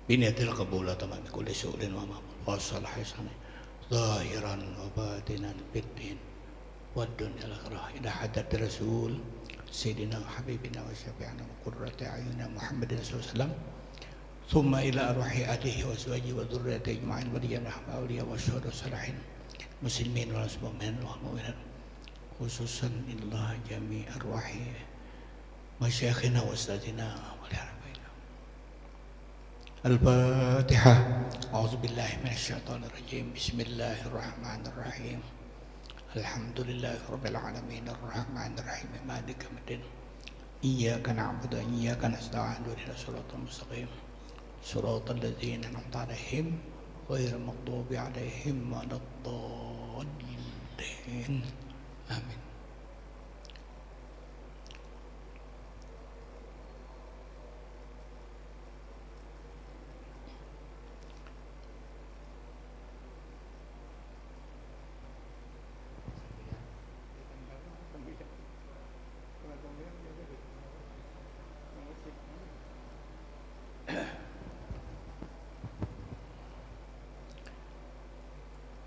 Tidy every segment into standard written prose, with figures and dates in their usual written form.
biniatil qabula tamam kulli su'lin wa ma'mul wa salahi sani zahiran wa batinan fid din wad dunya al-akhirah ila hadat rasul sayyidina wa habibina wa syafi'ina wa qurrati a'yunina Muhammadin sallallahu alaihi wasallam thumma ila arwahi alihi wa azwajihi wa dhurriyyatihi ajma'in wa liyana awliya wa syuhada salihin muslimin wal mu'minin wal mu'minat khususan illa jami' arwahi masyayikhina wa ustadzina wa liharbaina al-fatihah a'udzu billahi minasyaitonir rajim bismillahirrahmanirrahim alhamdulillahi rabbil alamin arrahmanir rahim maliki yaumiddin iyyaka na'budu wa iyyaka nasta'in ihdinas siratal mustaqim siratal ladzina an'amta 'alaihim ghairil maghdubi 'alaihim waladdallin amin.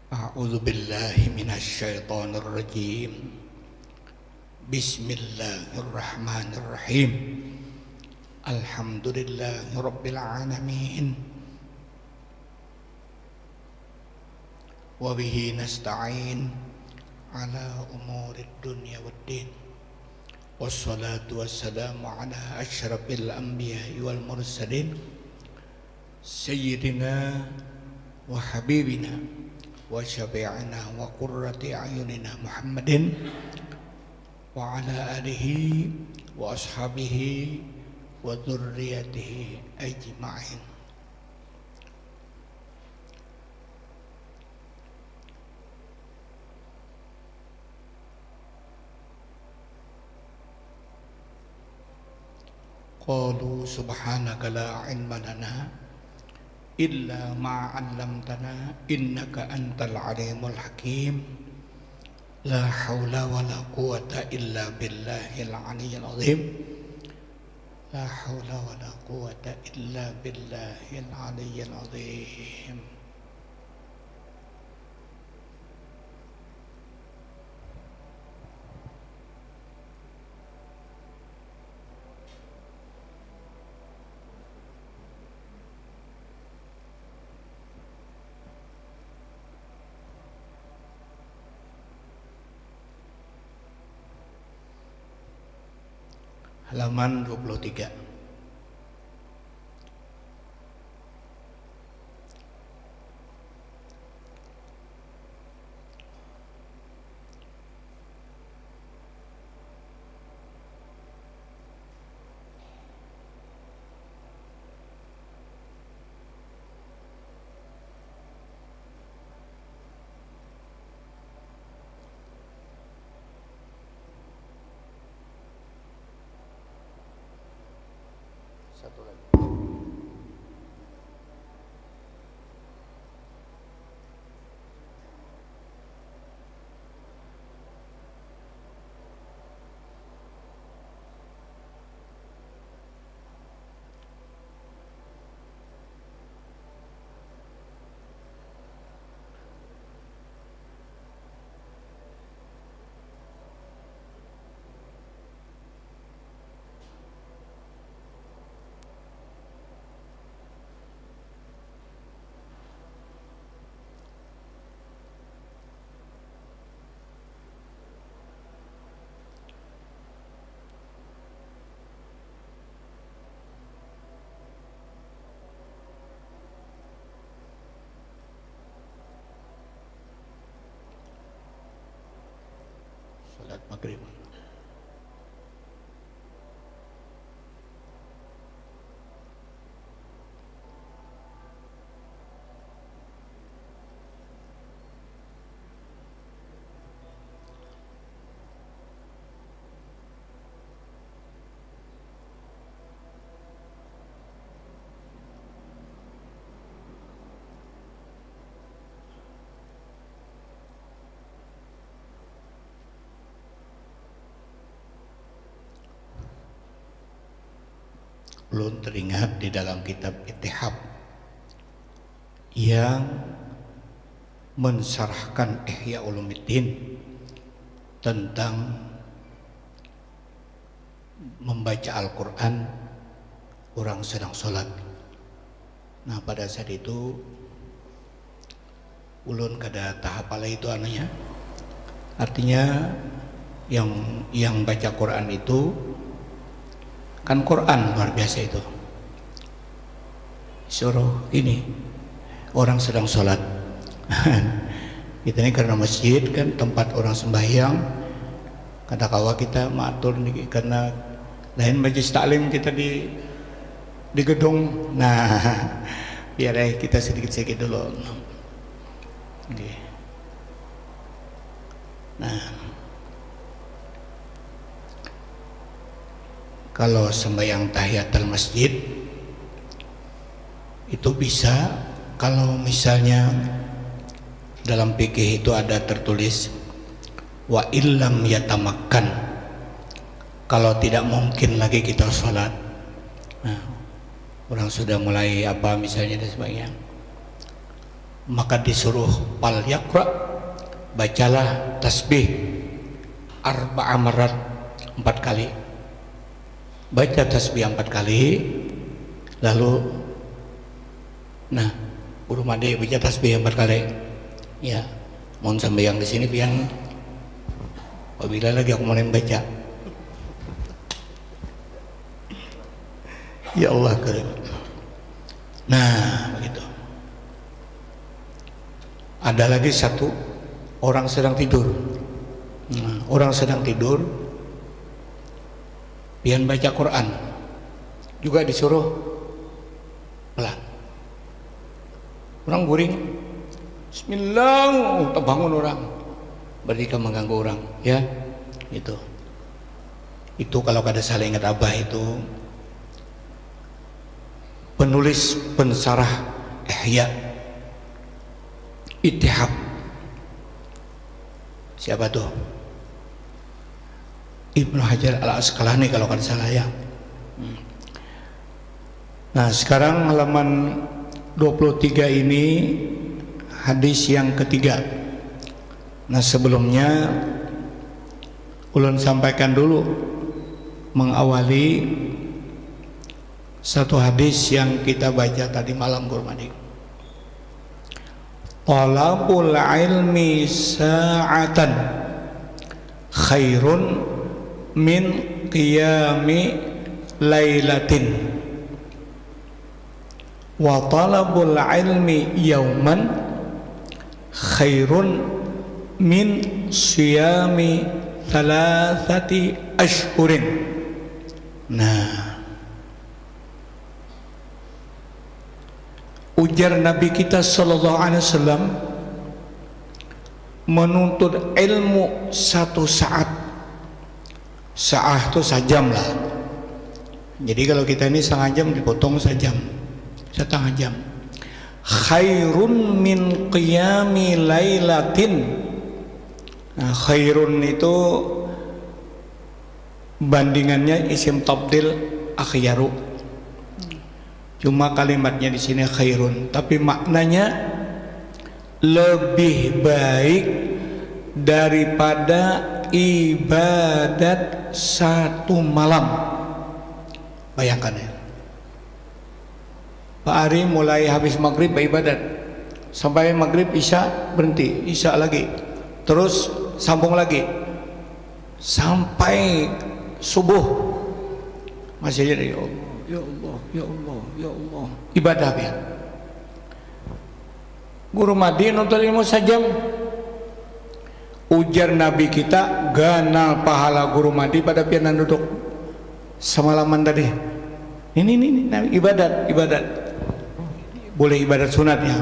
A'udzu billahi minasyaitonir rajim. Bismillahirrahmanirrahim. Alhamdulillahirabbil alamin. Wa bihi nasta'in ala umurid dunya waddin. Wassalatu wassalamu ala asyrafil anbiya'i wal mursalin sayyidina wa habibina wa syafi'ina wa qurrati a'yunina Muhammadin wa ala alihi wa ashabihi wa dzurriyyatihi ajma'in. Qalu subhanaka la ilma lana illa ma 'allamtana innaka antal alimul hakim. La haula wala quwata illa billahil aliyyil azim. La haula wala quwata illa billahil aliyyil azim. Halaman 23. Satu lagi. Salat maghrib. Belum teringat di dalam kitab Ittihab yang mensyarahkan Ihya Ulumuddin tentang membaca Al-Quran orang sedang sholat. Nah pada saat itu ulun kada tahap ala itu anunya, artinya yang baca Quran itu kan Quran luar biasa itu, suruh gini orang sedang sholat. Kita ini karena masjid kan tempat orang sembahyang, kata kawa kita matur nih karena lain majlis taklim kita di gedung. Nah biar kita sedikit-sedikit dulu. Okay. Nah kalau sembahyang tahiyatul masjid itu bisa, kalau misalnya dalam fikih itu ada tertulis wa illam yatamakkan, kalau tidak mungkin lagi kita sholat. Nah, orang sudah mulai apa misalnya dan sebagainya, maka disuruh fal yaqra, bacalah tasbih arba'a marat, 4 kali. Baca tasbih 4 kali, lalu nah buru mandi baca tasbih 4 kali. Ya, mohon sampai yang di sini pian apabila lagi aku mulai baca. Ya Allah karim. Nah begitu. Ada lagi satu, orang sedang tidur. Nah, orang sedang tidur pian baca Quran juga disuruh pelan. Orang guring, Bismillah, terbangun orang, berarti kan mengganggu orang, ya, itu kalau kada salah ingat abah itu penulis pensarah Ihya Ittihab, siapa tuh? Ibnu Hajar Al-Asqalani kalau kada salah ya. Nah sekarang halaman 23 ini hadis yang ketiga. Nah sebelumnya ulun sampaikan dulu mengawali satu hadis yang kita baca tadi malam Gurmadi. Talabul ilmi sa'atan khairun min qiyami lailatin wa talabul ilmi yauman khairun min siyami thalathati ashhurin. Nah ujar Nabi kita sallallahu alaihi wasallam, menuntut ilmu 1 saat. Saat itu sejam lah. Jadi kalau kita ini setengah jam dipotong sejam, setengah jam. Khairun min qiyami lailatin. Nah, khairun itu bandingannya isim tabdil akhyaru. Cuma kalimatnya di sini khairun, tapi maknanya lebih baik daripada ibadat 1 malam. Bayangkan ya, Pak Ari mulai habis maghrib ibadat sampai maghrib isya berhenti, isya lagi, terus sambung lagi sampai subuh masih jadi ya Allah, ya Allah, ya Allah, ya Allah, ibadah ya. Guru Madi nonton ilmu sajam, ujar Nabi kita ganal pahala guru Madi pada pianan duduk semalaman tadi. Ini ibadat boleh ibadat sunatnya,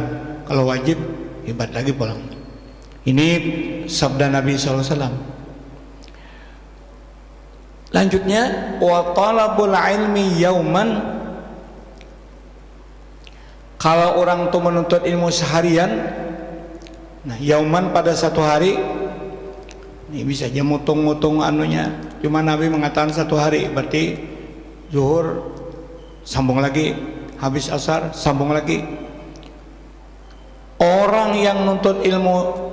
kalau wajib ibadat lagi pulang. Ini sabda Nabi SAW. Lanjutnya wa talabul ilmi yauman, kalau orang tuh menuntut ilmu seharian, nah yauman pada 1 hari, ini bisa aja mutung-mutung anunya, cuma Nabi mengatakan 1 hari, berarti zuhur sambung lagi, habis asar sambung lagi. orang yang nuntut ilmu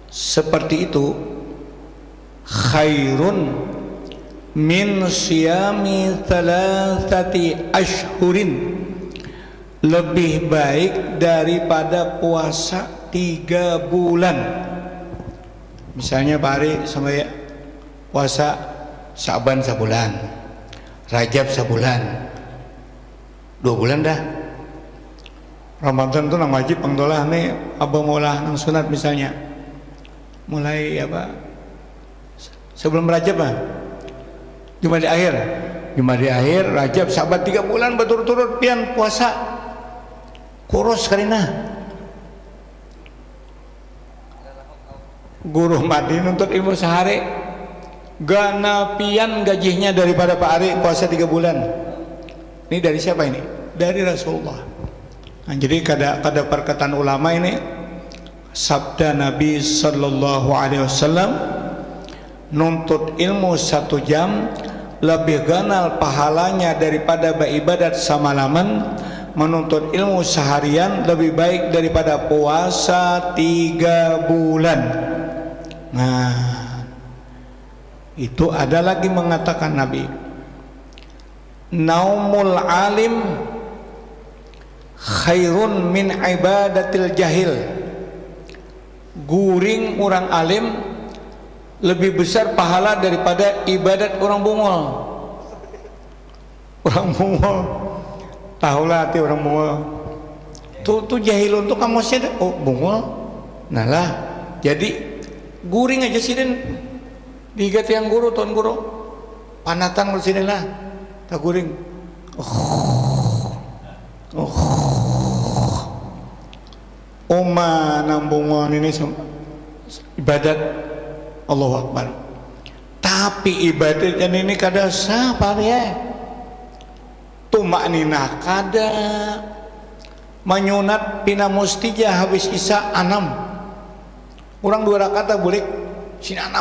seperti itu khairun min siyami thalathati ashhurin, lebih baik daripada puasa 3 bulan. Misalnya Pak Ari sampai puasa Syaban sebulan, Rajab sebulan, 2 bulan dah. Ramadan itu nang wajib pangdolah nih abah maulah nang sunat misalnya mulai apa sebelum Rajab mah Jumat di akhir Rajab Syaban 3 bulan berturut-turut pian puasa kurus karina guru mati nuntut ilmu sehari gana pian gajinya daripada Pak Ari puasa 3 bulan. Ini dari siapa ini? Dari Rasulullah. Nah, jadi kada perkataan ulama ini sabda Nabi sallallahu alaihi wasallam, nuntut ilmu 1 jam lebih ganal pahalanya daripada beribadat semalaman, menuntut ilmu seharian lebih baik daripada puasa 3 bulan. Nah, itu ada lagi mengatakan Nabi, naumul alim khairun min ibadatil jahil. Guring orang alim lebih besar pahala daripada ibadat orang bungol. Orang bungol tahulah hati orang bungol tuh jahilun tuh kamu sih oh bungol nah lah jadi guring aja sih den digat yang guru tuan guru panatan kalau sini lah tak guring Oma nambungan ini ibadat Allahu Akbar. Tapi ibadatnya ini kada sah Pak ya. Tumak ninah kada menyunat pina mustijah habis isya 6. Orang 2 rakaat boleh sini 6.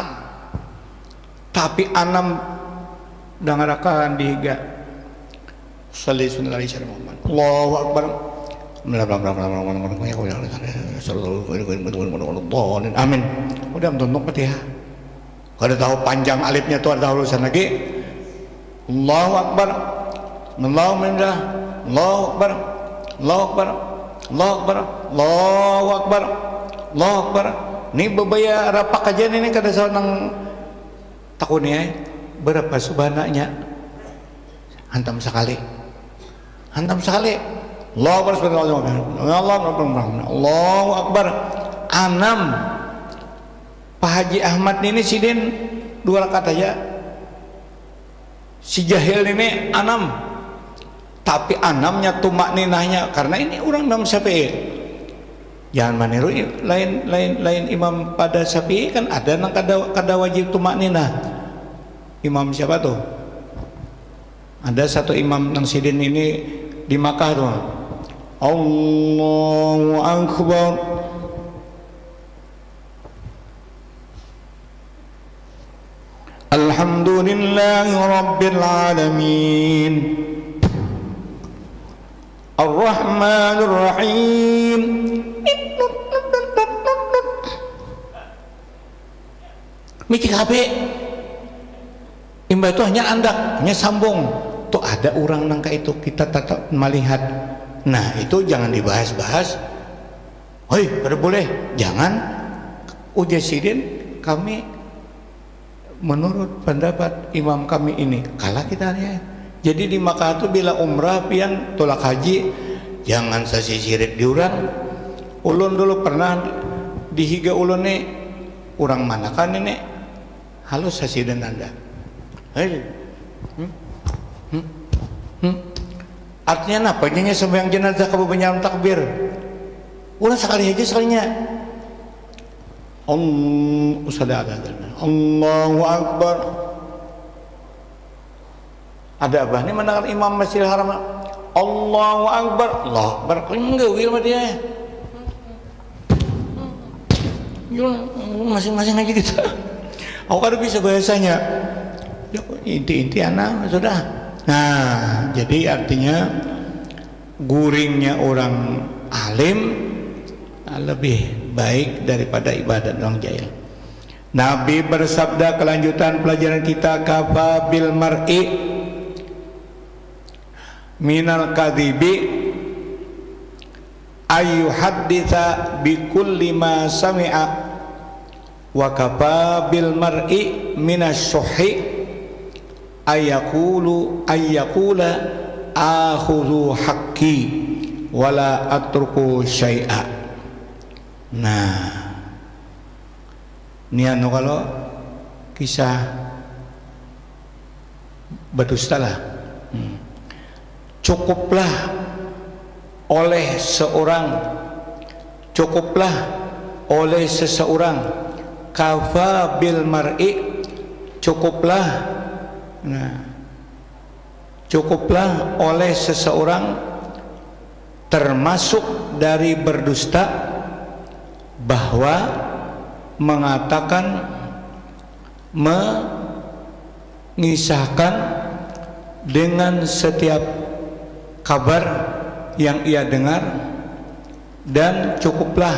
Tapi 6 dangarakan dihiga. Salli sunnah alaihi Muhammad. Allahu Akbar. Amin. Udah mentuntuk Fatihah. Kada tahu panjang alifnya tuh ada urusan lagi. Allahu Akbar. Allahu Akbar. Allahu Akbar. Allahu Akbar. Allahu Akbar. Allahu Akbar. Allahu Akbar. Ini bebaya rapak aja ini kada seorang takunya berapa subhananya. Hantam sekali. Allahu Akbar, Allahu Akbar. 6. Pak Haji Ahmad ini sidin 2 rakaat aja. Si jahil ini 6. Tapi 6-nya tumak ninahnya karena ini orang Imam Syafi'i. Jangan maniru lain imam pada Syafi'i kan ada nang kada wajib tumak ninah. Imam siapa tuh? Ada satu imam nang sidin ini di Makkah tuh. Allahu Akbar. Alhamdulillahi Rabbil Alamin. Ar-Rahmanir Rahim. Mikir HP. Imba itu hanya andak, hanya sambung. Tuh ada orang nangka itu kita tetap melihat. Nah itu jangan dibahas-bahas. Hoi kada boleh, jangan. Ujasidin kami menurut pendapat imam kami ini kalah kita ya. Jadi di Makkah itu bila umrah pian tolak haji jangan sasirit diurang. Ulun dulu pernah dihiga ulun nih orang mana kan ini halus sasirin anda. Artinya apa? Artinya sembahyang jenazah kebanyakan takbir. Ulang sekali aja sekalinya. Allahu Akbar. Ada apa? Ini mendengar Imam Masjidil Haram. Allahu Akbar. Allahu Akbar. Enggak wil mah dia. Masing-masing aja gitu. Aku kan bisa bahasanya. Inti-inti anak sudah. Nah, jadi artinya guringnya orang alim lebih baik daripada ibadat orang jahil. Nabi bersabda, kelanjutan pelajaran kita, kafa bil mar'i minal kadhibi ayyuhadditsa bi kulli ma sami'a wa kafa bil mar'i minasy-syuhhi ayyaqula akhudhu haqqi wala atruku syai'a. Nah, ini anu kalau kisah berdusta lah. Cukuplah oleh seseorang kafa bil mar'i, cukuplah oleh seseorang termasuk dari berdusta bahwa mengatakan, mengisahkan dengan setiap kabar yang ia dengar, dan cukuplah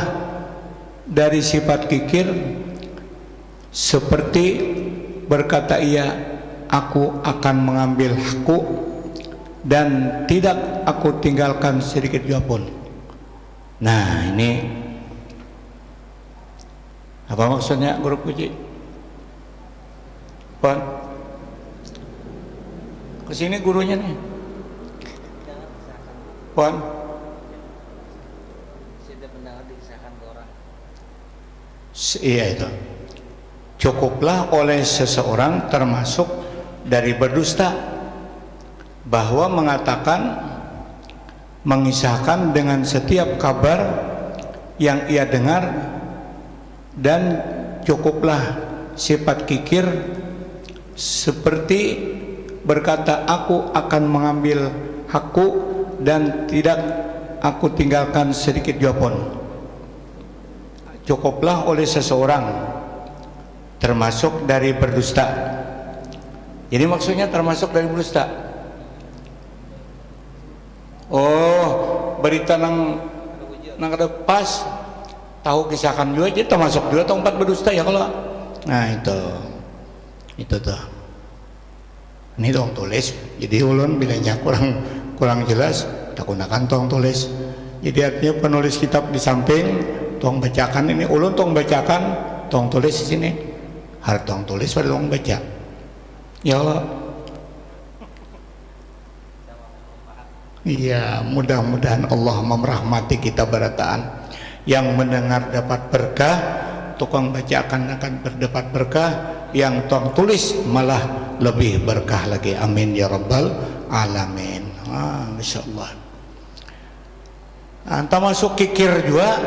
dari sifat kikir seperti berkata ia, aku akan mengambil hakku dan tidak aku tinggalkan sedikit jua pun. Nah, ini apa maksudnya Guru Puji? Pon, kesini gurunya nih. Pon, iya itu. Cukuplah oleh seseorang termasuk dari berdusta bahwa mengatakan, mengisahkan dengan setiap kabar yang ia dengar, dan cukuplah sifat kikir seperti berkata, aku akan mengambil hakku dan tidak aku tinggalkan sedikit jua pun. Cukuplah oleh seseorang termasuk dari berdusta. Jadi maksudnya termasuk dari berdusta. Oh, berita nang ada pas tahu kisahkan juga, jadi termasuk juga tempat berdusta ya kalau. Nah itu tuh. Ini tong tulis. Jadi ulun bilangnya kurang jelas, tak gunakan tong tulis. Jadi artinya penulis kitab di samping tong bacakan, ini ulun tong bacakan, tong tulis di sini. Harus tong tulis pada tong baca. Ya Allah. Iya, mudah-mudahan Allah merahmati kita berataan. Yang mendengar dapat berkah, tukang bacakan akan berdapat berkah, yang tong tulis malah lebih berkah lagi. Amin ya rabbal alamin. Masya Allah. Anta masuk kikir juga,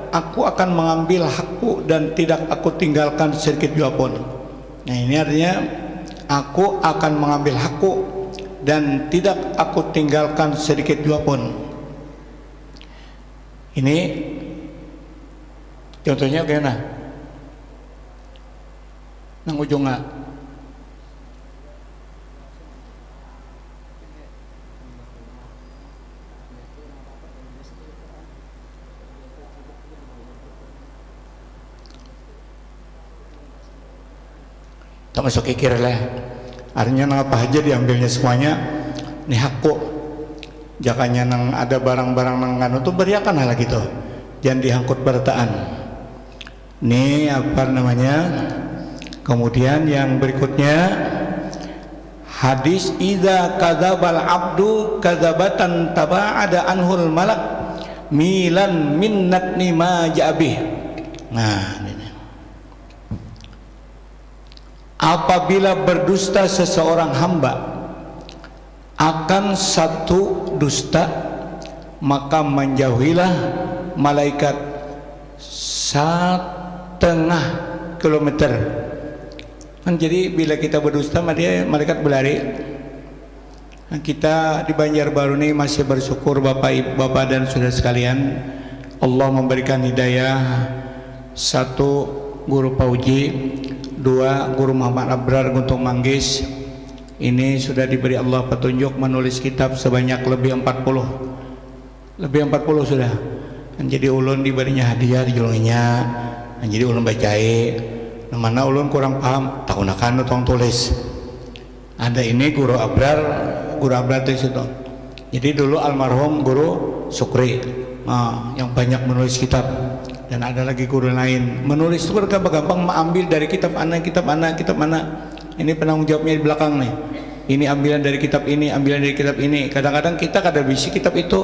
aku akan mengambil hakku dan tidak aku tinggalkan sedikit jua pun. Nah, ini artinya aku akan mengambil hakku dan tidak aku tinggalkan sedikit jua pun. Ini contohnya kena nang ujungnya tak masuk kikir lah. Artinya nang apa aja diambilnya semuanya. Ini hakku. Jakanya nang ada barang-barang nang kanu tuh beriakan hal gitu. Jangan dihangkut berataan. Ini apa namanya? Kemudian yang berikutnya, hadis idza kadzabal abdu kadzabatan taba'ada anhul malak milan minnatni ma ja'bih. Nah, ini. Apabila berdusta seseorang hamba akan satu dusta, maka menjauhilah malaikat 1,5 kilometer. Kan jadi bila kita berdusta, dia malaikat berlari. Nah, kita di Banjarbaru ini masih bersyukur Bapak dan saudara sekalian, Allah memberikan hidayah. 1 Guru Pauji, 2 Guru Muhammad Abrar Guntung Manggis. Ini sudah diberi Allah petunjuk menulis kitab sebanyak lebih 40 sudah. jadi ulun diberinya hadiah dijulunginya, jadi ulun bacai. Mana ulun kurang paham, tahunakan tong tulis. Ada ini guru Abrar di situ. Jadi dulu almarhum guru Sukri, yang banyak menulis kitab. Dan ada lagi guru lain menulis itu gampang mengambil dari kitab mana. Ini penanggung jawabnya di belakang nih. Ini ambilan dari kitab ini, ambilan dari kitab ini. Kadang-kadang kita kada bisi kitab itu.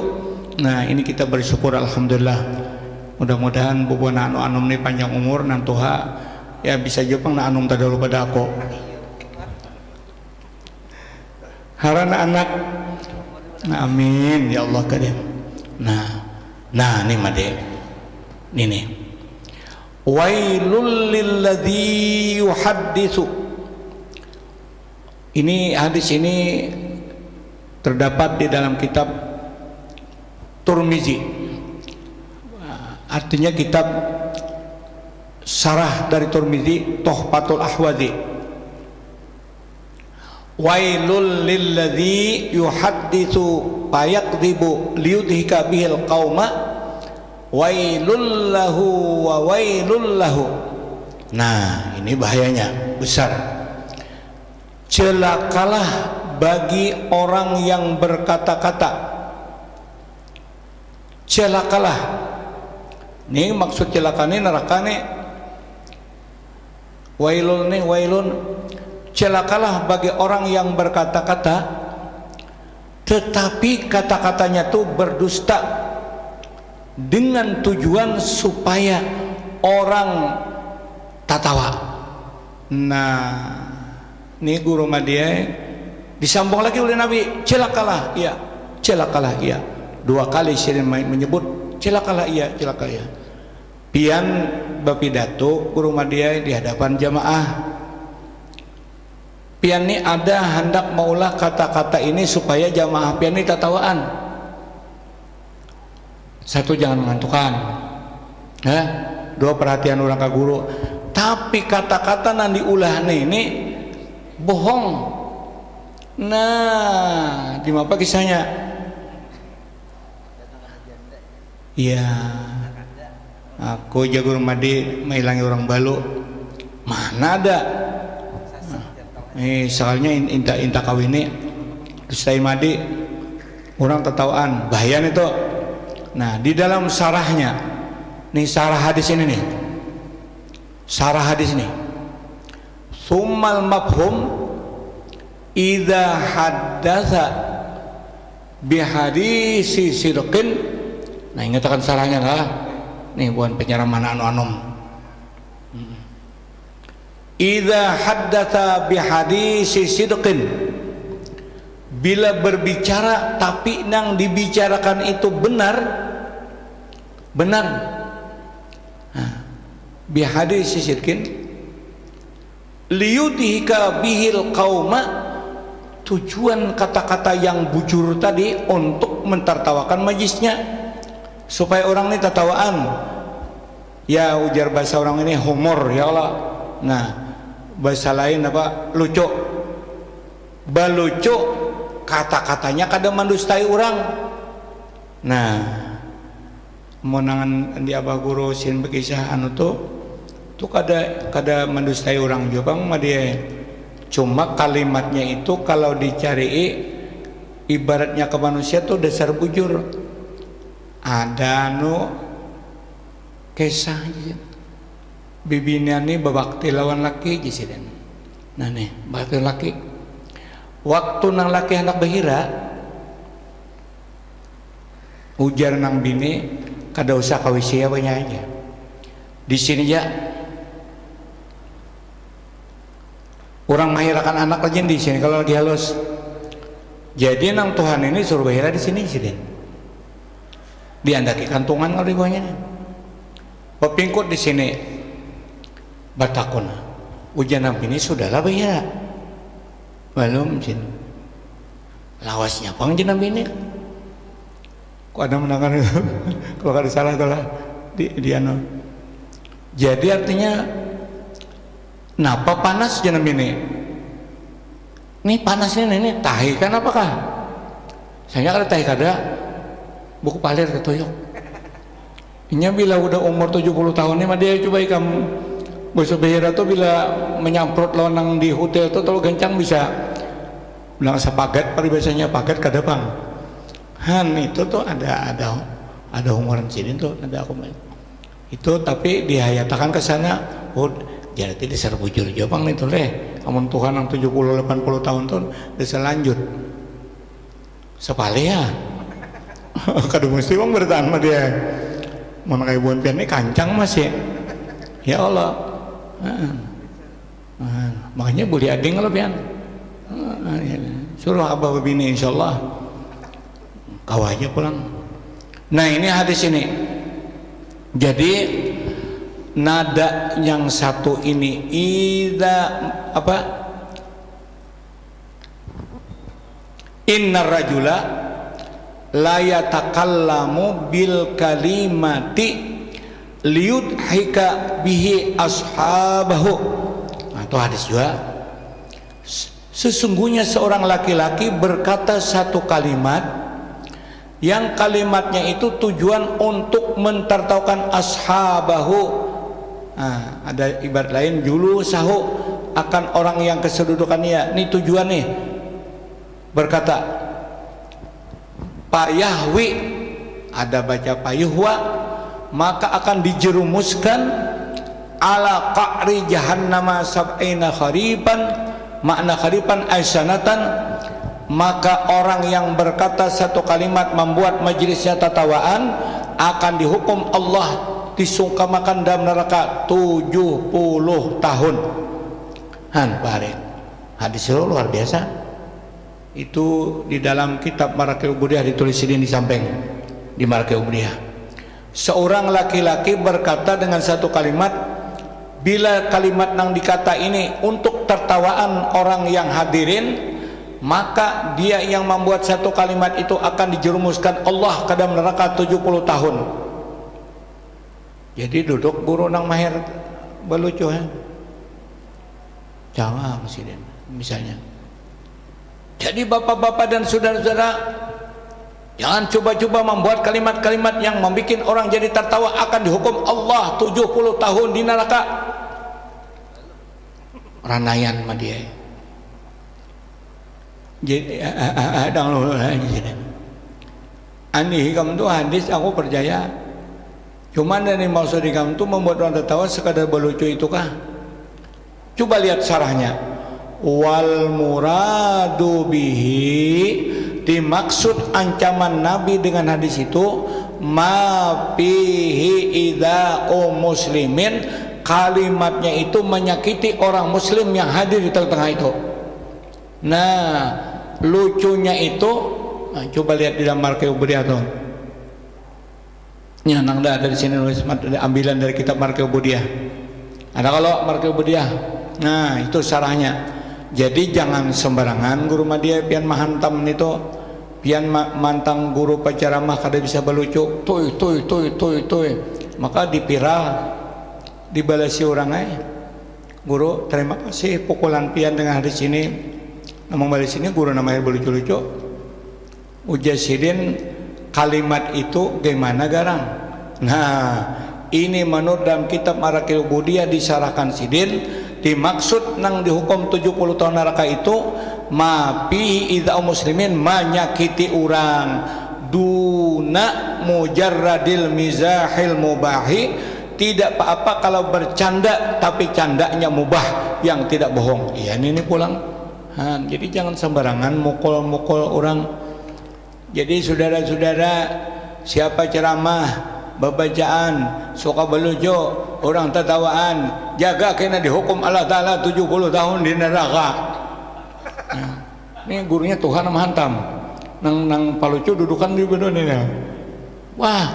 Nah, ini kita bersyukur alhamdulillah. Mudah-mudahan bubuana anu anum nih panjang umur nan tuha ya bisa jepang na anum tadalu pada aku. Harana anak. Nah, amin ya Allah karim. Nah nih made. Nih. Wailul lilladzi yuhadditsu. Ini hadis ini terdapat di dalam kitab Tirmizi. Artinya kitab sarah dari Tirmizi, Tuhfatul Ahwazi. Wailul lilladzi yuhadditsu fayakdzibu liyudhika bihil qauma wailul lahu wa wailul lahu. Nah, ini bahayanya besar. Celakalah bagi orang yang berkata-kata. Celakalah. Ini maksud celaka ini neraka nih. Wailun nih, wailun. Celakalah bagi orang yang berkata-kata, tetapi kata-katanya tuh berdusta dengan tujuan supaya orang tatawa. Nah, ini guru Madiyah disambung lagi oleh Nabi, celakalah iya, celakalah iya. 2 kali sering menyebut celakalah iya, celakalah iya. Pian bapidato guru Madiyah di hadapan jamaah. Pian ini ada hendak maulah kata-kata ini supaya jamaah pian ini tatawaan. Satu, jangan mengantukkan. 2, perhatian orang ka guru. Tapi kata-kata nan diulah ini bohong. Nah, di apa kisahnya? Iya. Aku jago madi mailangi orang balu. Mana ada? Soalnya inta kawini terus tay madi orang tetawaan bahaya itu. Nah, di dalam sarahnya nih, sarah hadis ini nih. Sarah hadis ini. Summal mafhum idza haddatsa bihadisi sidqin. Nah, ingatkan sarahnya lah. Nih bukan penyeraman anu-anum. Idza haddatsa bihadisi sidqin. Bila berbicara tapi nang dibicarakan itu benar. Nah, bihadisi sidqin liyudhika bihil qauma, tujuan kata-kata yang bujur tadi untuk mentertawakan majlisnya supaya orang ini tertawaan. Ya, ujar bahasa orang ini humor ya Allah. Nah, bahasa lain apa? Lucu. Balucu kata-katanya kadang mendustai orang. Nah, monangan di abah guru sin bekisah anu tuh kada mendustai orang juga bang mah dia. Cuma kalimatnya itu kalau dicari ibaratnya ke manusia tuh dasar bujur. Ada anu kisah bibina nih babakti lawan laki jisiden. Nah nih bakti laki. Waktu nang laki hendak bahira, ujar nang bini kada usah kawisi apanya aja. Di sini ya. Orang mahirakan anak aja di sini kalau lagi halus. Jadi nang Tuhan ini suruh bahira di sini sih. Diandaki kantungan kalau dibuahnya. Pepingkut di sini. Batakuna. Ujian ini sudahlah bahira. Belum sih. Lawasnya pang jenam ini. Kok ada menangan itu? Kalau ada salah tuh lah di anu. Jadi artinya napa panas jenam ini? Ini panasnya ini tahi kan apakah? Saya kada tahi kada buku palir ketuyuk. Nya bila udah umur 70 tahun ini mah dia coba kamu bos behera tuh bila menyamprot lonang di hotel tuh kalau gencang bisa bilang sepaket pada biasanya paket ke depan. Han itu tuh ada umuran sini tuh ada aku main. Itu tapi dihayatakan ke sana. Oh, jadi tidak serbujur jawabang itu leh. Amun Tuhan yang 70-80 tahun tuh bisa lanjut. Sepale ya. Kadu mesti bang bertahan mah dia. Mun kayak buan pian ini kancang masih. Ya Allah. Makanya boleh ading kalau pian. Suruh abah bini insyaallah. Kau aja pulang. Nah ini hadis ini. Jadi nada yang satu ini apa? Innar rajula la yatakallamu bil kalimati liyudhika bihi ashabahu. Nah, itu hadis juga. Sesungguhnya seorang laki-laki berkata satu kalimat yang kalimatnya itu tujuan untuk mentertaukan ashabahu. Nah, ada ibarat lain julusahu akan orang yang kesedudukannya. Ini tujuan nih. Berkata Pak Yahwi, ada baca Pak Yuhwa, maka akan dijerumuskan ala qa'ri jahannama sab'ina khariban, makna khariban aisanatan. Maka orang yang berkata satu kalimat membuat majelisnya tatawaan akan dihukum Allah disungkamakan dalam neraka 70 tahun. Han Pak hadis itu luar biasa. Itu di dalam kitab Marakil Ubudiyah ditulis ini di samping di Marakil Ubudiyah. Seorang laki-laki berkata dengan satu kalimat, bila kalimat yang dikata ini untuk tertawaan orang yang hadirin, maka dia yang membuat satu kalimat itu akan dijerumuskan Allah ke dalam neraka 70 tahun. Jadi duduk guru nang mahir belucu ya. Jangan misalnya. Jadi bapak-bapak dan saudara-saudara, jangan coba-coba membuat kalimat-kalimat yang membuat orang jadi tertawa, akan dihukum Allah 70 tahun di neraka. Ranayan mah dia. Jadi ani hikam itu hadis aku percaya. Cuman dari maksud hikam itu membuat orang tertawa sekadar berlucu itu kah? Coba lihat syarahnya. Wal muradu bihi, dimaksud ancaman Nabi dengan hadis itu ma fihi ida'u muslimin, kalimatnya itu menyakiti orang muslim yang hadir di tengah-tengah itu. Nah lucunya itu coba lihat di dalam Marakil Ubudiyah tuh. Ya nang dah dari sini nulis ambilan dari kitab Marakil Ubudiyah. Ada kalau Marakil Ubudiyah. Nah itu syarahnya. Jadi jangan sembarangan guru media pian mahantam itu, pian mantang guru pacaramah kada bisa berlucu, tuh. Maka dipiral, dibalasi orang guru terima kasih pukulan pian dengan hadis ini. Namun balas ini guru namanya berlucu-lucu. Ujasidin kalimat itu gimana garang? Nah ini menurut dalam kitab Marakil Ubudiyah disarahkan sidin. Dimaksud nang dihukum 70 tahun neraka itu ma fihi idza'u muslimin, menyakiti orang duna mujarradil mizahil mubahi, tidak apa-apa kalau bercanda tapi candanya mubah yang tidak bohong. Iya ini pulang. Jadi jangan sembarangan mukul-mukul orang. Jadi saudara-saudara, siapa ceramah babacaan suka belucu orang tertawaan, jaga kena dihukum Allah Ta'ala 70 tahun di neraka. Nah, ini gurunya Tuhan menghantam nang palucu dudukan di bedo ini. Wah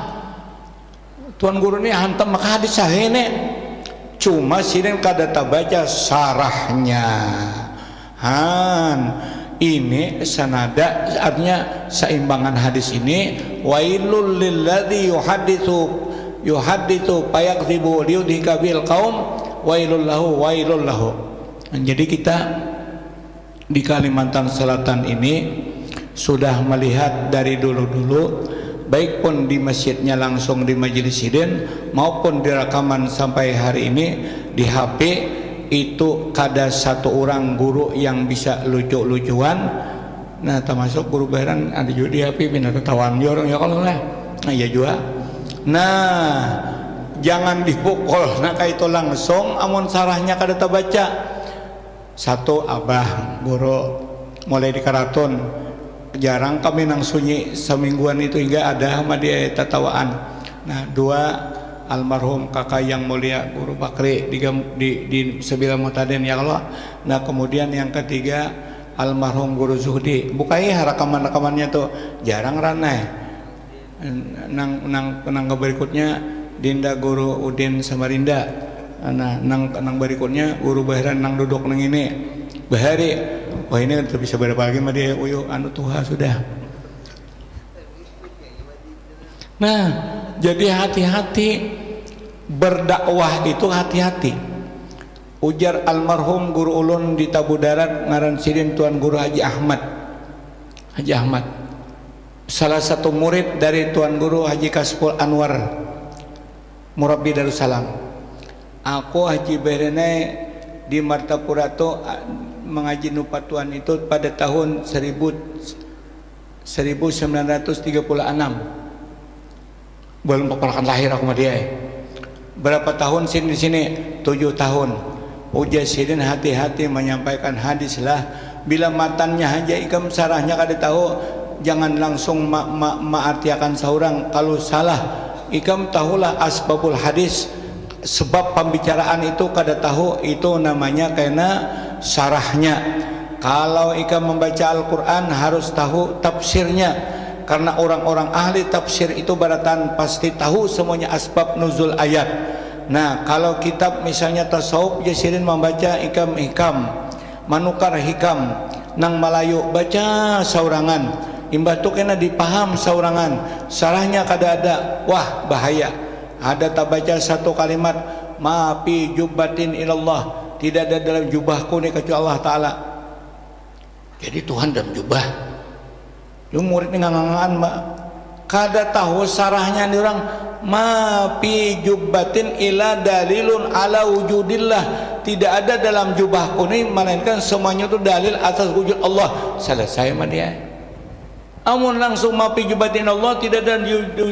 Tuhan guru ini hantam maka hadis sahih ini. Cuma sirin kada baca sarahnya. Ini sanada artinya seimbangan hadis ini. Wailul lilladzi yuhaditsu fayakdzibu liyudhika bil qaum wailul lahu. Jadi kita di Kalimantan Selatan ini sudah melihat dari dulu-dulu baik pun di masjidnya langsung di majelis sidin maupun di rekaman sampai hari ini di HP itu kada satu orang guru yang bisa lucu-lucuan. Nah termasuk guru bayaran ada juga di HP pindah tawan orang ya kalau lah. Nah ya juga. Nah jangan dipukul nah kayak itu langsung amun sarahnya kada baca. Satu abah guru mulai di karaton jarang kami nang sunyi semingguan itu hingga ada sama dia tatawaan. Nah dua almarhum kakak yang mulia Guru Bakri di Sebilah Mutaden ya Allah. Nah kemudian yang ketiga almarhum Guru Zuhdi bukai rekaman-rekamannya tuh jarang ranai. Nang berikutnya Dinda Guru Udin Samarinda. Nah nang berikutnya Guru Bahiran nang duduk nang ini Bahari. Wah ini kan bisa berapa lagi sama dia uyu anu Tuhan sudah. Nah jadi hati-hati berdakwah itu hati-hati. Ujar almarhum guru ulun di Tabu Darat ngaran sidin Tuan Guru Haji Ahmad. Haji Ahmad salah satu murid dari Tuan Guru Haji Kasful Anwar Murabbi Darussalam. Aku Haji Berene di Martapura tu mengaji nupatuan itu pada tahun 1936. Belum pernah lahir aku sama dia. Berapa tahun sini di sini? 7 tahun. Ujar sidin hati-hati menyampaikan hadis lah. Bila matannya haja ikam sarahnya kada tahu, jangan langsung artiakan seorang. Kalau salah, ikam tahulah asbabul hadis. Sebab pembicaraan itu kada tahu itu namanya karena syarahnya. Kalau ikam membaca Al-Quran harus tahu tafsirnya, karena orang-orang ahli tafsir itu baratan pasti tahu semuanya asbab nuzul ayat. Nah kalau kitab misalnya tasawuf jasirin membaca hikam manukar hikam nang Melayu baca saurangan imbah tu kena dipaham saurangan sarahnya kada ada, wah bahaya. Ada tak baca satu kalimat ma fi jubbatin ilallah, tidak ada dalam jubahku ni kecuali Allah Ta'ala. Jadi Tuhan dalam jubah. Itu murid ni ngangangan mbak kada tahu sarahnya ni orang ma fi jubbatin ila dalilun ala wujudillah, tidak ada dalam jubahku ni melainkan semuanya itu dalil atas wujud Allah. Selesai mah dia. Amun langsung ma fi jubbatin Allah, tidak ada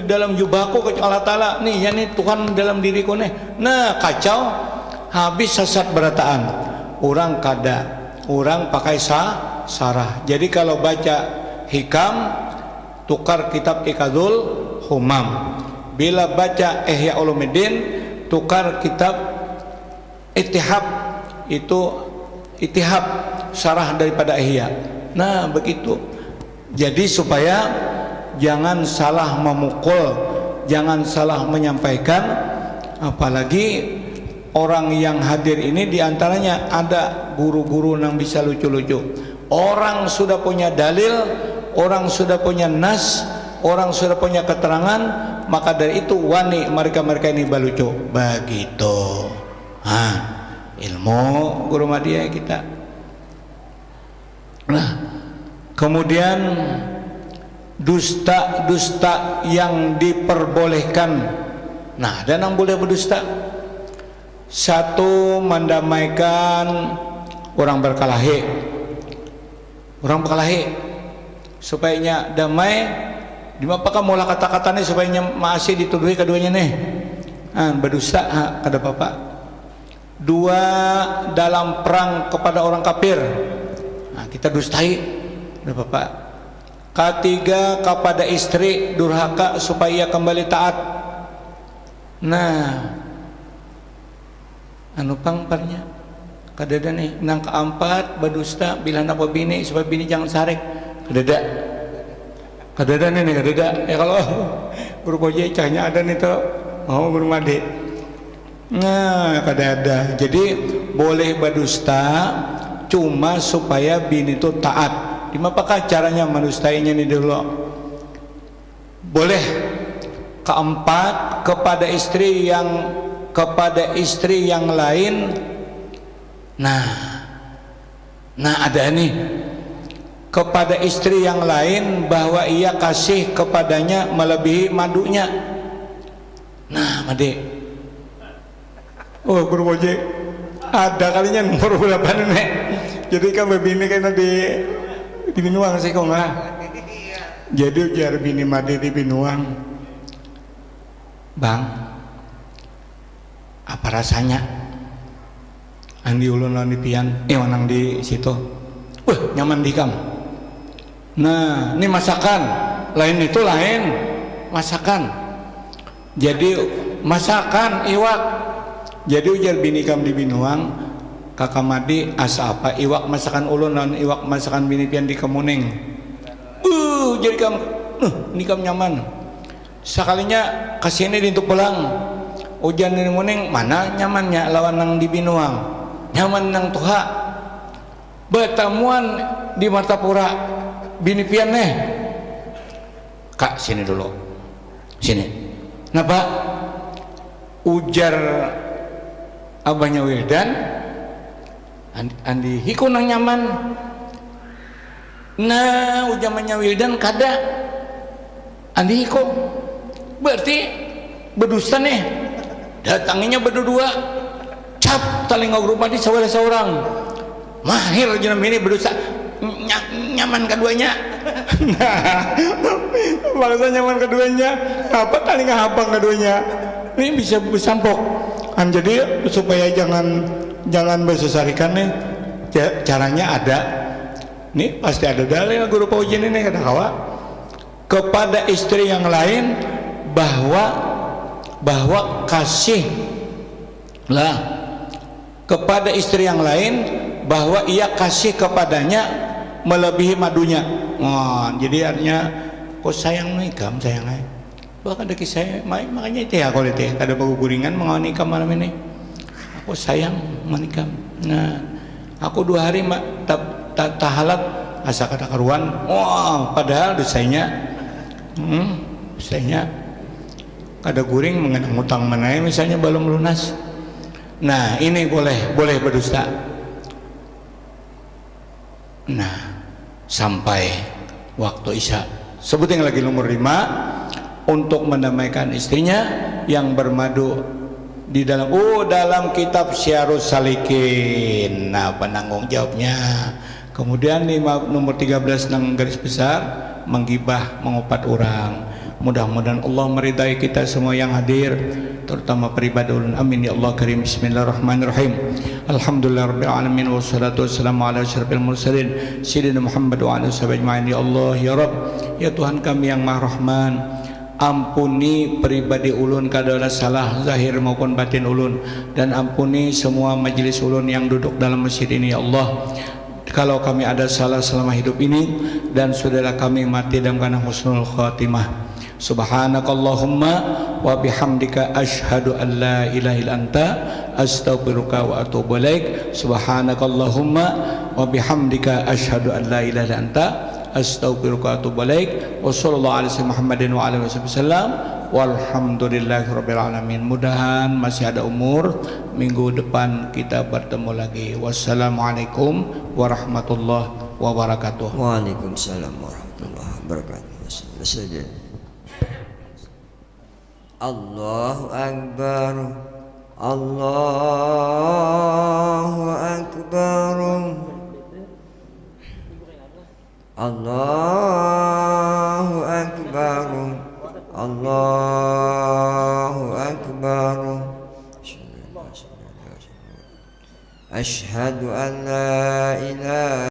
dalam jubahku kecuali Allah Ta'ala. Nih ya nih Tuhan dalam diriku nih. Nah kacau, habis sesat berataan. Orang kada, orang pakai sarah. Jadi kalau baca hikam tukar kitab Ikadul Humam. Bila baca Ihya Ulumuddin tukar kitab Ittihab, itu Ittihab syarah daripada Ihya. Nah begitu. Jadi supaya jangan salah memukul, jangan salah menyampaikan. Apalagi orang yang hadir ini diantaranya ada guru-guru yang bisa lucu-lucu. Orang sudah punya dalil, orang sudah punya nas, orang sudah punya keterangan, maka dari itu wani mereka-mereka ini balucu. Begitu. Ilmu guru media kita. Nah, kemudian dusta-dusta yang diperbolehkan. Nah, dan yang boleh berdusta. Satu, mendamaikan orang berkelahi. Orang berkelahi supaya damai. Dimapakah mula kata-katanya supaya masih dituduhi keduanya nih. Berdusta kada apa-apa. Dua, dalam perang kepada orang kafir. Kita dustai, ada apa-apa. Ketiga, kepada istri durhaka supaya kembali taat. Nah, anu pangparnya kadada nih. Nang keempat, berdusta bila nak bini supaya bini jangan sarek. Kadada nih kadada. Ya kalau guru boje cahnya ada nih tuh, mau guru made. Nah, kadada. Jadi boleh berdusta cuma supaya bini itu taat. Dimapakah caranya menustainya nih dulu? Boleh. Keempat, kepada istri yang lain. Nah ada nih. kepada istri yang lain bahwa ia kasih kepadanya melebihi madunya. Nah, Made. Oh, Guru Boje. Ada kalinya nomor berapa nih? Jadi kan bini kena di Binuang sih kok nggak. Jadi ujar bini Made di Binuang. Bang, apa rasanya? Andi ulun di pian, wanang di situ. Wah, nyaman di kamu. Nah, ini masakan. Lain itu lain masakan. Jadi masakan iwak. Jadi ujar bini kam di Binuang, kakak Madi asa apa iwak masakan ulun dan iwak masakan bini pian di Kemuning. Jadi kam, ini kam nyaman. Sekalinya kasih ini untuk pulang. Ujian di Kemuning mana nyamannya lawan nang di Binuang. Nyaman nang tuha. Bertemuan di Martapura bini pian nih. Kak sini dulu. Sini. Napa? Ujar abahnya Wildan Andi hiku nang nyaman. Nah ujamannya Wildan kada Andi hiku berarti berdusta nih. Datanginya berdua cap tali ngobrol di seorang mahir jenam ini berdusta nyaman keduanya. Nah maksudnya nyaman keduanya apa tali ngahapang keduanya ini bisa bersampok kan. Jadi supaya jangan bersesarikan nih caranya ada nih, pasti ada dalil Guru Paujian ini kata kawa kepada istri yang lain bahwa kasih lah kepada istri yang lain bahwa ia kasih kepadanya melebihi madunya. Jadi artinya kok sayang nikam sayang ay bahkan ada kisah makanya itu ya kalau itu ada paguguringan mengawan nikam malam ini aku sayang menikam. Nah aku 2 hari tahalat asa kata karuan. Padahal dosanya ada guring mengenang utang menai misalnya belum lunas. Nah ini boleh berdusta. Nah sampai waktu isya sebutin lagi nomor 5 untuk mendamaikan istrinya yang bermadu di dalam kitab Syarus Salikin. Nah penanggung jawabnya kemudian nomor 13 nang garis besar menggibah mengopat orang. Mudah-mudahan Allah meridai kita semua yang hadir, terutama pribadi ulun. Amin ya Allah karim. Bismillahirrahmanirrahim. Alhamdulillahirabbil alamin wassalatu wassalamu ala asyrafil mursalin sayyidina Muhammad wa ala sahbihi ajmain. Ya Allah ya Rabb, ya Tuhan kami yang Maha Rahman, ampuni pribadi ulun kadala salah zahir maupun batin ulun, dan ampuni semua majelis ulun yang duduk dalam masjid ini ya Allah. Kalau kami ada salah selama hidup ini dan saudara kami mati dalam keadaan husnul khatimah, subhanakallahumma wa bihamdika asyhadu an la ilaha illa anta astaghfiruka wa atubu ilaik. Subhanakallahumma wa bihamdika asyhadu an la ilaha illa anta astaghfiruka wa atubu ilaik. Wa sallallahu alaihi Muhammadin wa alihi wasallam. Walhamdulillahirabbil alamin. Mudahan masih ada umur, minggu depan kita bertemu lagi. Wassalamualaikum warahmatullahi wabarakatuh. Waalaikumsalam warahmatullahi wabarakatuh. Saja. Allahu Akbar, Allahu Akbar, Allahu Akbar, Allahu Akbar. Asyhadu an la ilaha